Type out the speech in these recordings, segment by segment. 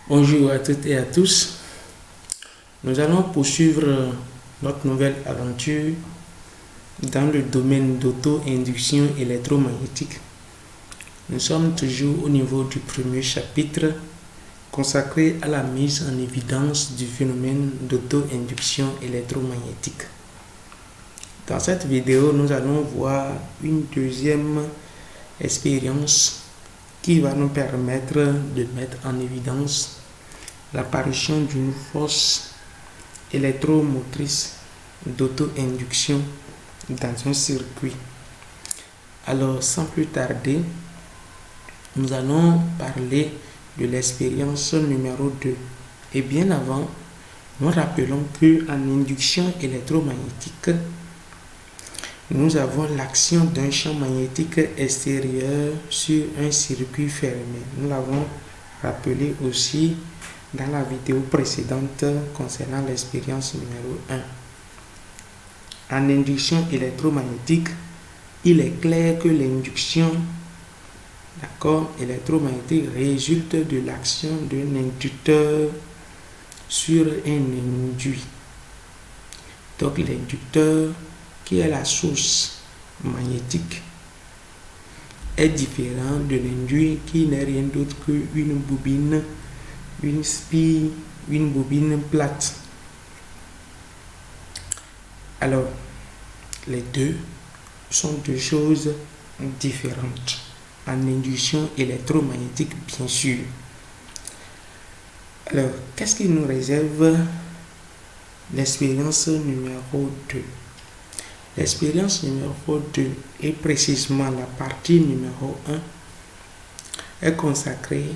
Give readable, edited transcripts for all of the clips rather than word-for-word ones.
Bonjour à toutes et à tous. Nous allons poursuivre notre nouvelle aventure dans le domaine d'auto-induction électromagnétique. Nous sommes toujours au niveau du premier chapitre consacré à la mise en évidence du phénomène d'auto-induction électromagnétique. Dans cette vidéo, nous allons voir une deuxième expérience qui va nous permettre de mettre en évidence l'apparition d'une force électromotrice d'auto-induction dans un circuit. Alors, sans plus tarder, nous allons parler de l'expérience numéro 2. Et bien avant, nous rappelons qu'en induction électromagnétique, nous avons l'action d'un champ magnétique extérieur sur un circuit fermé. Nous l'avons rappelé aussi dans la vidéo précédente concernant l'expérience numéro 1. En induction électromagnétique, il est clair que l'induction électromagnétique résulte de l'action d'un inducteur sur un induit. Donc l'inducteur, qui est la source magnétique, est différent de l'induit qui n'est rien d'autre qu'une bobine, une spie, une bobine plate. Alors, les deux sont deux choses différentes en induction électromagnétique, bien sûr. Alors, qu'est-ce qui nous réserve l'expérience numéro 2? L'expérience numéro 2 et précisément la partie numéro 1 est consacrée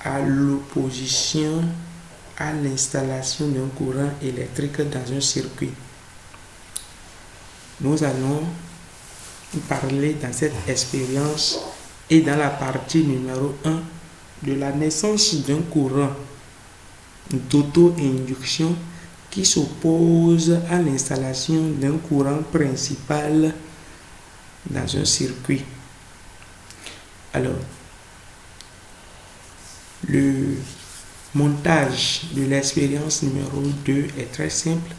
à l'opposition à l'installation d'un courant électrique dans un circuit. Nous allons parler dans cette expérience et dans la partie numéro 1 de la naissance d'un courant d'auto-induction qui s'oppose à l'installation d'un courant principal dans un circuit. Alors, le montage de l'expérience numéro 2 est très simple.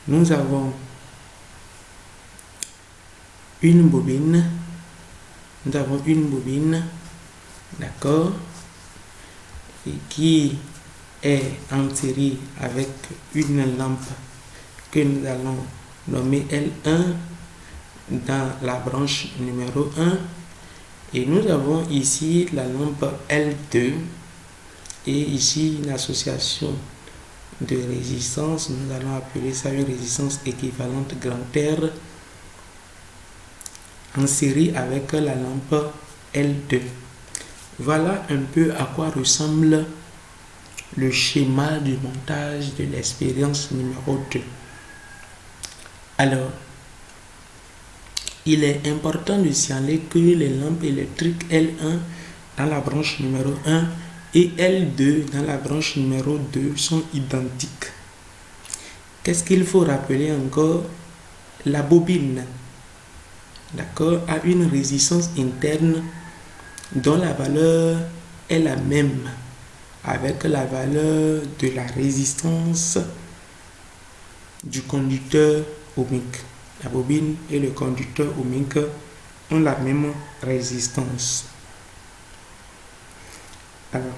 Nous avons une bobine, d'accord, et qui est en série avec une lampe que nous allons nommer L1 dans la branche numéro 1, et nous avons ici la lampe L2 et ici une association de résistance. Nous allons appeler ça une résistance équivalente grand R en série avec la lampe L2. Voilà un peu à quoi ressemble le schéma du montage de l'expérience numéro 2. Alors, il est important de signaler que les lampes électriques L1 dans la branche numéro 1 et L2 dans la branche numéro 2 sont identiques. Qu'est-ce qu'il faut rappeler encore? La bobine, d'accord, a une résistance interne dont la valeur est la même avec la valeur de la résistance du conducteur ohmique. La bobine et le conducteur ohmique ont la même résistance. Alors,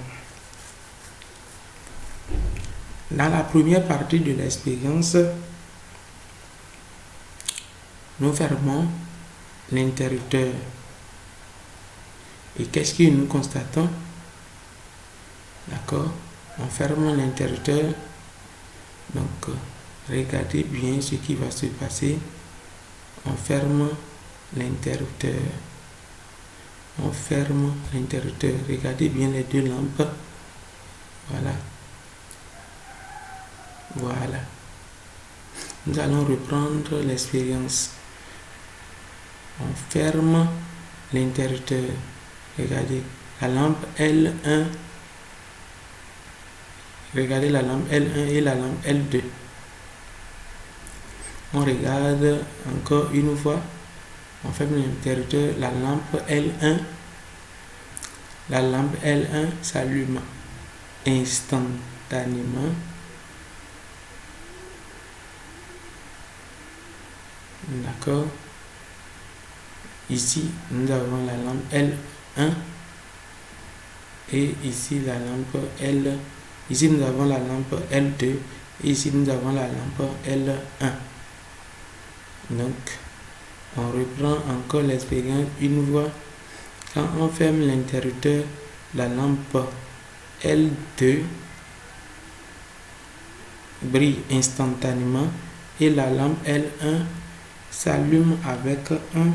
dans la première partie de l'expérience, nous fermons l'interrupteur. Et qu'est-ce que nous constatons? D'accord, on ferme l'interrupteur. Donc, regardez bien ce qui va se passer. On ferme l'interrupteur. On ferme l'interrupteur. Regardez bien les deux lampes. Voilà. Voilà. Nous allons reprendre l'expérience. On ferme l'interrupteur. Regardez la lampe L1. Regardez la lampe L1 et la lampe L2. On regarde encore une fois. On ferme l'interrupteur. La lampe L1 s'allume. instantanément. D'accord. Ici, nous avons la lampe L1 et ici la lampe L. Ici, nous avons la lampe L2 et ici, nous avons la lampe L1. Donc, on reprend encore l'expérience une fois. Quand on ferme l'interrupteur, la lampe L2 brille instantanément et la lampe L1 s'allume avec un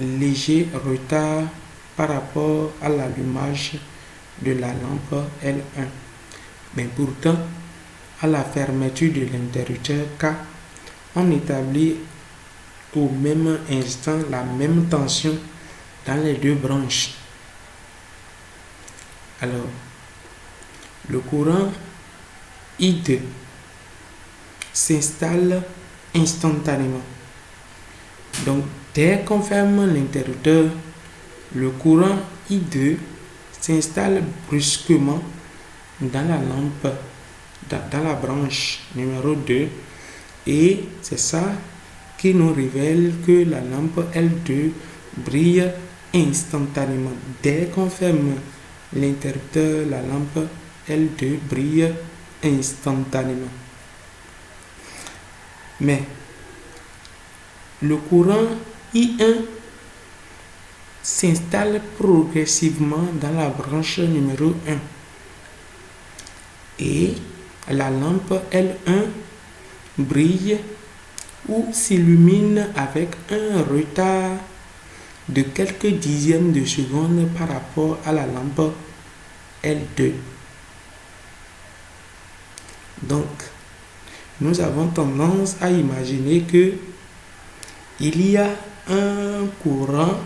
léger retard par rapport à l'allumage de la lampe L1. Mais pourtant, à la fermeture de l'interrupteur K, on établit au même instant la même tension dans les deux branches. Alors, le courant I2 s'installe instantanément. Donc, dès qu'on ferme l'interrupteur, le courant I2 s'installe brusquement dans la lampe, dans la branche numéro 2, et c'est ça qui nous révèle que la lampe L2 brille instantanément. Dès qu'on ferme l'interrupteur, la lampe L2 brille instantanément. Mais le courant I1 s'installe progressivement dans la branche numéro 1 et la lampe L1 brille ou s'illumine avec un retard de quelques dixièmes de seconde par rapport à la lampe L2. Donc, nous avons tendance à imaginer que il y a un courant,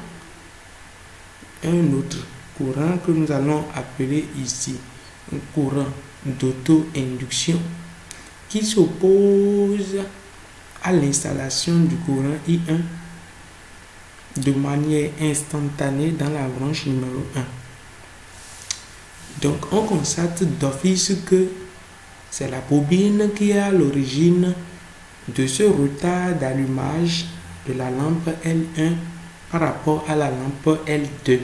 un autre courant que nous allons appeler ici un courant d'auto-induction qui s'oppose à l'installation du courant I1 de manière instantanée dans la branche numéro 1. Donc, on constate d'office que c'est la bobine qui est à l'origine de ce retard d'allumage de la lampe L1 par rapport à la lampe L2.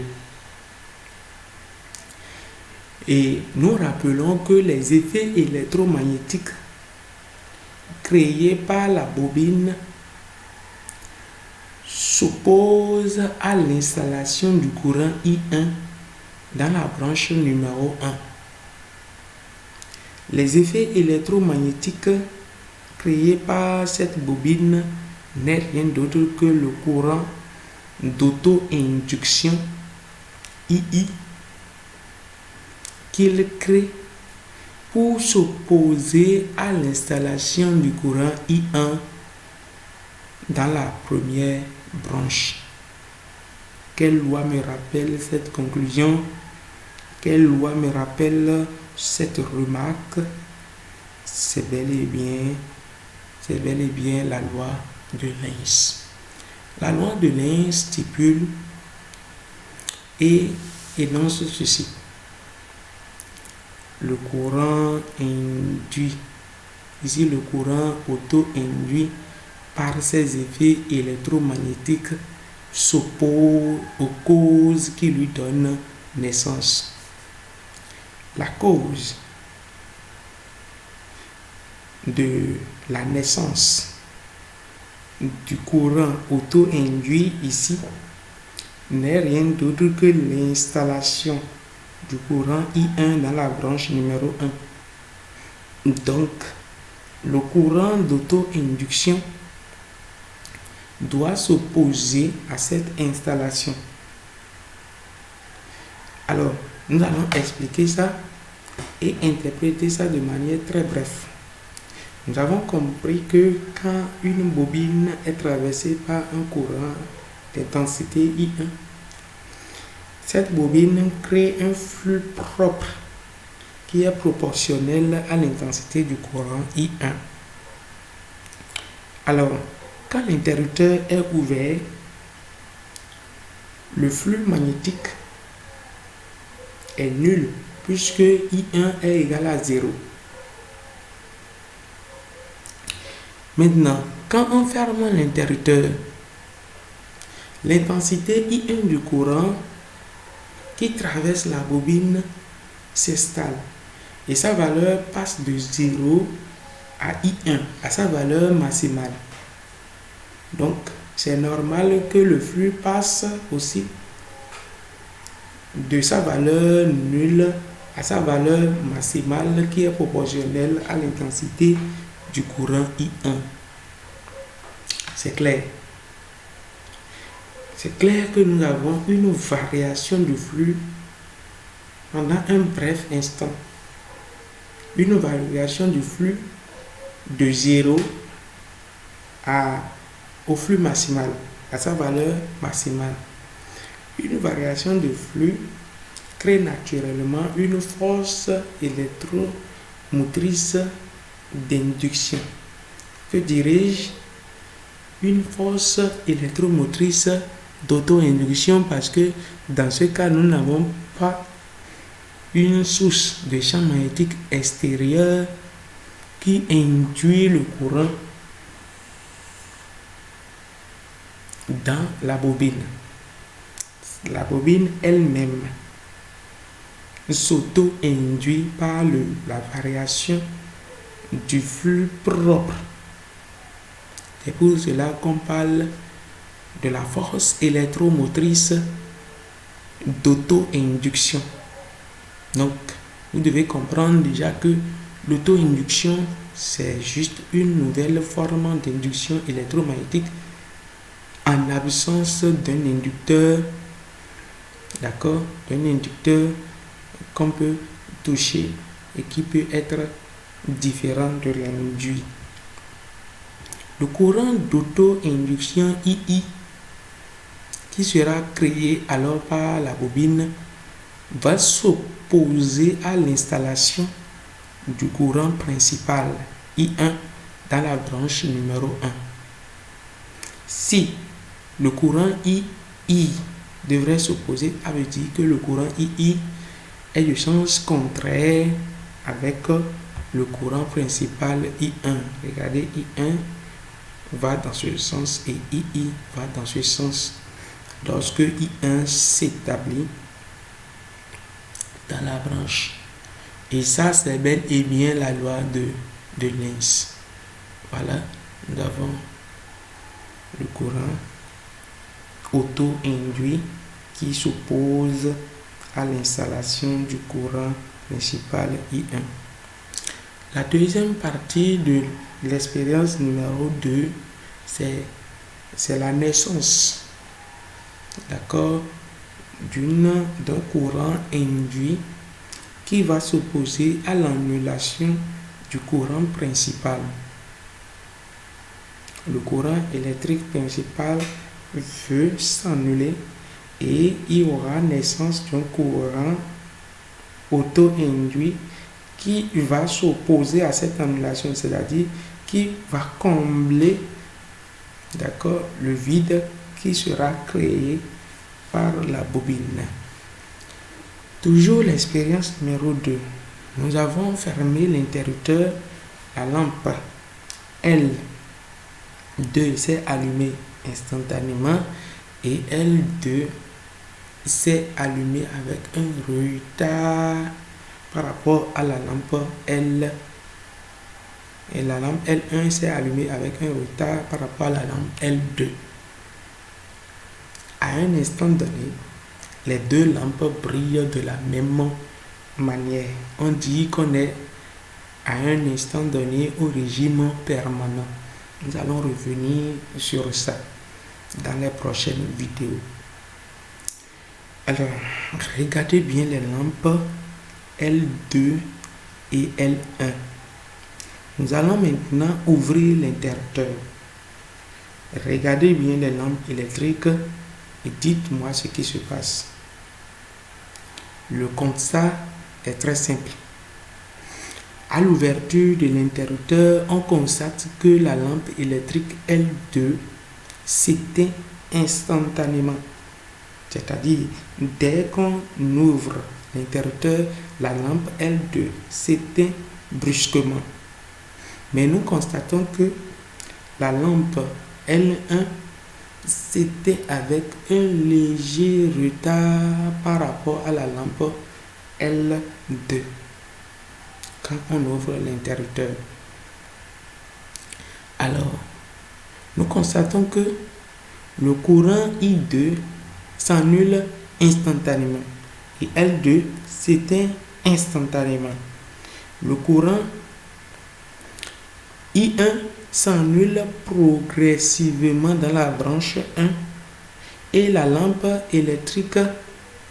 Et nous rappelons que les effets électromagnétiques créés par la bobine s'opposent à l'installation du courant I1 dans la branche numéro 1. Les effets électromagnétiques créés par cette bobine n'est rien d'autre que le courant d'auto-induction II qu'il crée pour s'opposer à l'installation du courant I1 dans la première branche. Quelle loi me rappelle cette conclusion? Quelle loi me rappelle cette remarque? C'est bel et bien la loi de Lenz. La loi de Lenz stipule et énonce ceci. Le courant induit, ici le courant auto-induit par ses effets électromagnétiques s'oppose aux causes qui lui donnent naissance. La cause de la naissance du courant auto-induit ici n'est rien d'autre que l'installation du courant I1 dans la branche numéro 1. Donc, le courant d'auto-induction doit s'opposer à cette installation. Alors, nous allons expliquer ça et interpréter ça de manière très brève. Nous avons compris que quand une bobine est traversée par un courant d'intensité I1, cette bobine crée un flux propre qui est proportionnel à l'intensité du courant I1. Alors, quand l'interrupteur est ouvert, le flux magnétique est nul puisque I1 est égal à 0. Maintenant, quand on ferme l'interrupteur, l'intensité I1 du courant qui traverse la bobine s'installe et sa valeur passe de 0 à I1, à sa valeur maximale. Donc, c'est normal que le flux passe aussi de sa valeur nulle à sa valeur maximale qui est proportionnelle à l'intensité du courant I1. C'est clair. C'est clair que nous avons une variation du flux pendant un bref instant. Une variation du flux de 0 au flux maximal, à sa valeur maximale. Une variation de flux crée naturellement une force électromotrice d'induction. Que dirais-je? Une force électromotrice d'auto-induction, parce que dans ce cas, nous n'avons pas une source de champ magnétique extérieur qui induit le courant dans la bobine. La bobine elle-même s'auto-induit par la variation du flux propre. C'est pour cela qu'on parle de la force électromotrice d'auto-induction. Donc, vous devez comprendre déjà que l'auto-induction, c'est juste une nouvelle forme d'induction électromagnétique en absence d'un inducteur, d'accord, d'un inducteur qu'on peut toucher et qui peut être différent de l'induit. Le courant d'auto-induction II qui sera créé alors par la bobine va s'opposer à l'installation du courant principal I1 dans la branche numéro 1. Si le courant II devrait s'opposer, ça veut dire que le courant II est de sens contraire avec le courant principal I1. Regardez, I1 va dans ce sens et II va dans ce sens. Lorsque I1 s'établit dans la branche. Et ça, c'est bel et bien la loi de Lenz. Voilà, nous avons le courant auto-induit qui s'oppose à l'installation du courant principal I1. La deuxième partie de l'expérience numéro 2, c'est la naissance, d'accord, d'un courant induit qui va s'opposer à l'annulation du courant principal. Le courant électrique principal veut s'annuler et il y aura naissance d'un courant auto-induit qui va s'opposer à cette annulation, c'est-à-dire qui va combler, d'accord, le vide qui sera créé par la bobine. Toujours l'expérience numéro 2. Nous avons fermé l'interrupteur, la lampe L2 s'est allumée instantanément et L2 s'est allumée avec un retard par rapport à la lampe L. Et la lampe L1 s'est allumée avec un retard par rapport à la lampe L2. À un instant donné, les deux lampes brillent de la même manière. On dit qu'on est à un instant donné au régime permanent. Nous allons revenir sur ça dans les prochaines vidéos. Alors, regardez bien les lampes L2 et L1. Nous allons maintenant ouvrir l'interrupteur. Regardez bien les lampes électriques et dites-moi ce qui se passe. Le constat est très simple. À l'ouverture de l'interrupteur, on constate que la lampe électrique L2 s'éteint instantanément. C'est-à-dire, dès qu'on ouvre l'interrupteur, la lampe L2 s'éteint brusquement. Mais nous constatons que la lampe L1 s'éteint avec un léger retard par rapport à la lampe L2 quand on ouvre l'interrupteur. Alors, nous constatons que le courant I2 s'annule instantanément et L2 s'éteint instantanément. Le courant I1 s'annule progressivement dans la branche 1 et la lampe électrique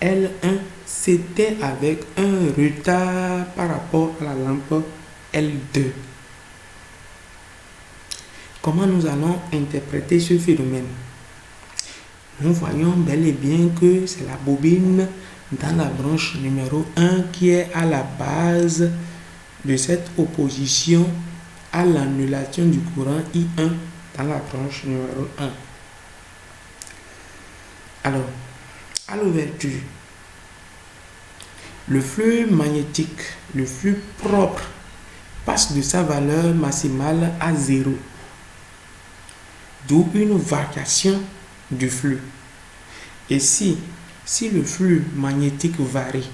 L1 s'éteint avec un retard par rapport à la lampe L2. Comment nous allons interpréter ce phénomène? Nous voyons bel et bien que c'est la bobine dans la branche numéro 1 qui est à la base de cette opposition à l'annulation du courant I1 dans la branche numéro 1. Alors, à l'ouverture, le flux magnétique, le flux propre, passe de sa valeur maximale à 0, d'où une variation du flux. Et si le flux magnétique varie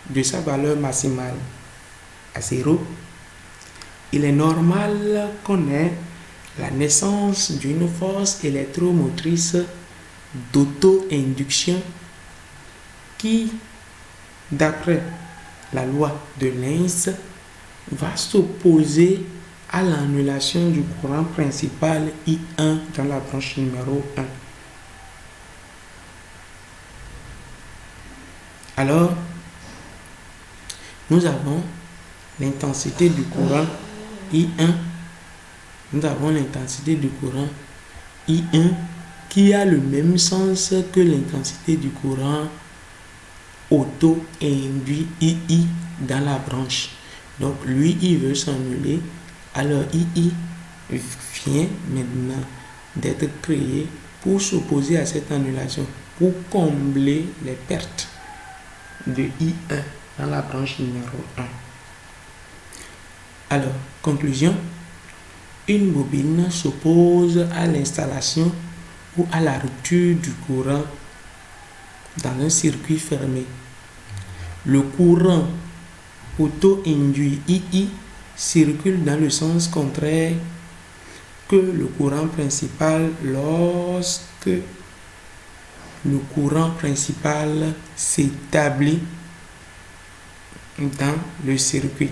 de sa valeur maximale à 0, il est normal qu'on ait la naissance d'une force électromotrice d'auto-induction qui, d'après la loi de Lenz, va s'opposer à l'annulation du courant principal I1 dans la branche numéro 1. Alors, nous avons l'intensité du courant I1. Nous avons l'intensité du courant I1 qui a le même sens que l'intensité du courant auto-induit II dans la branche. Donc, lui, il veut s'annuler. Alors, II vient maintenant d'être créé pour s'opposer à cette annulation, pour combler les pertes de I1 dans la branche numéro 1. Alors, conclusion, une bobine s'oppose à l'installation ou à la rupture du courant dans un circuit fermé. Le courant auto-induit II circule dans le sens contraire que le courant principal lorsque le courant principal s'établit dans le circuit.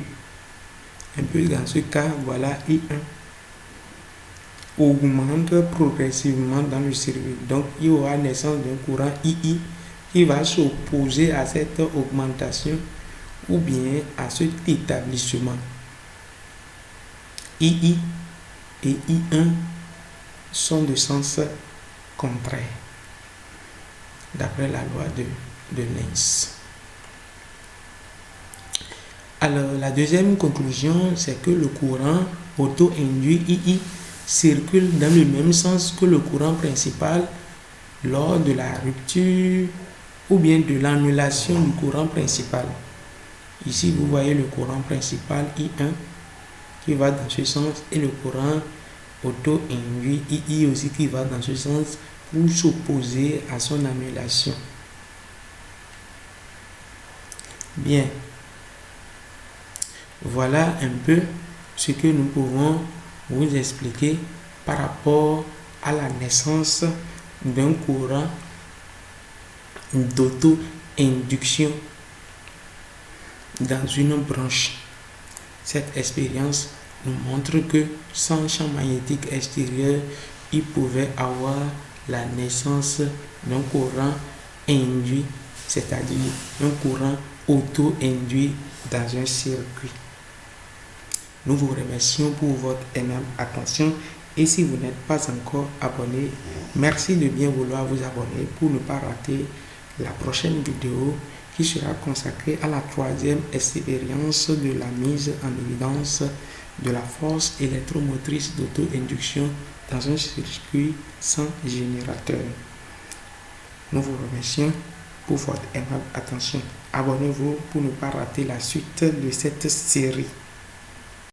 Un peu dans ce cas, voilà I1 augmente progressivement dans le circuit. Donc, il y aura naissance d'un courant II qui va s'opposer à cette augmentation ou bien à cet établissement. II et I1 sont de sens contraire, d'après la loi de Lenz. Alors, la deuxième conclusion, c'est que le courant auto-induit II circule dans le même sens que le courant principal lors de la rupture ou bien de l'annulation du courant principal. Ici, vous voyez le courant principal I1 qui va dans ce sens et le courant auto-induit II aussi qui va dans ce sens pour s'opposer à son annulation. Bien. Voilà un peu ce que nous pouvons vous expliquer par rapport à la naissance d'un courant d'auto-induction dans une branche. Cette expérience nous montre que sans champ magnétique extérieur, il pouvait avoir la naissance d'un courant induit, c'est-à-dire un courant auto-induit dans un circuit. Nous vous remercions pour votre énorme attention et si vous n'êtes pas encore abonné, merci de bien vouloir vous abonner pour ne pas rater la prochaine vidéo qui sera consacrée à la troisième expérience de la mise en évidence de la force électromotrice d'auto-induction dans un circuit sans générateur. Nous vous remercions pour votre aimable attention. Abonnez-vous pour ne pas rater la suite de cette série.